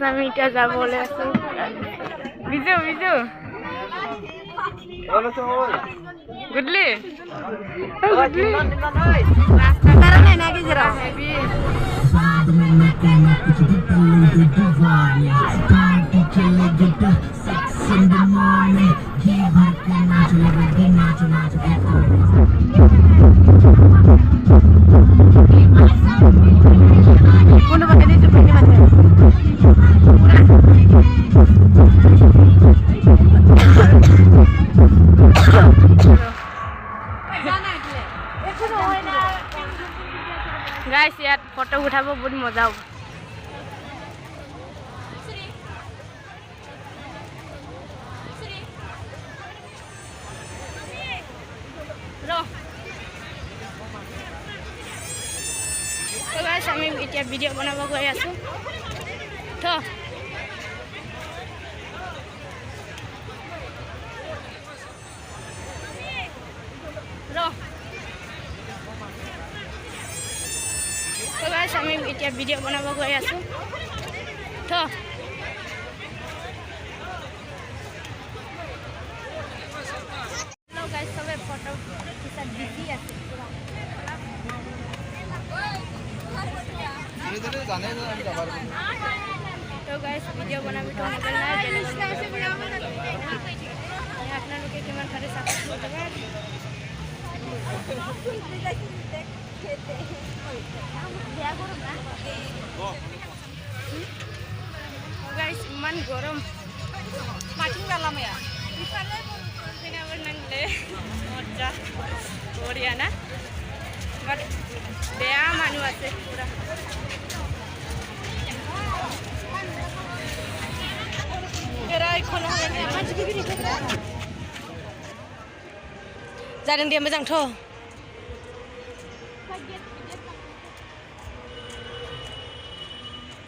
আমি এটা যা বলে আছি বিজু বিজু গুডলি গুডলি রাস্তা কারণে নাকি জরা হেভি কোন বাকি দিতে পারি মানে गाइस यार फोटो उठाबो बहुत मजा हो तो गाइस আমি এটা ভিডিও বানাবো গৈ আছো তো तो गाइस আমি এটা ভিডিও বানাবো গৈ আছো তো हेलो गाइस সবে ফটো কিসা বিজি আছে ধীরে জানে না আমি যাবার তো गाइस ভিডিও বানাবি তো আমাদের না আপনারা লোকে কেমন করে সাপোর্ট করতে পারেন गाइस मन गरम माथिं जाला माया इफाले फैनाबो नांले मजा बरिया ना बट बेया मानु আছে পুরা এরা এখন হলে মাঝি বিক্রি করে जादों दे मोजांथ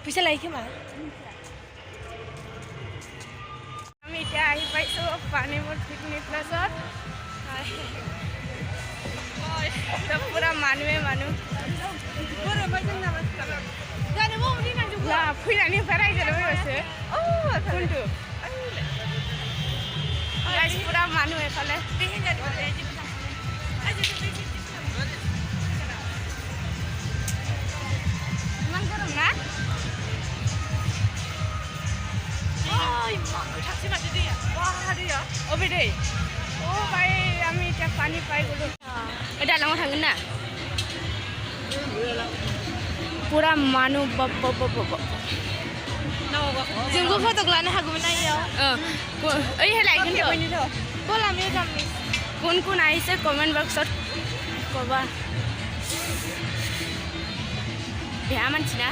फैसा लायो खोमा আমি এতিয়া আহি পাইছো পানীমূৰ পিকনিক প্লেছত পুৰা মানুহে মানুহ फैनानै रायज्लायबाय আছে কোনটো পুৰা মানুহ এফালে ইমান গৰম না अबे दे ओ भाई আমি এটা পানি পাই গলো এটা লাঙ থাকন না পুরা মানু जोंबो फटक लानो हागौमोन आइयाव ओइहाय लायगोन थ' गलामि गामि कोन कोन आइसे कमेन्ट बक्सत कबा बेहा मानसिना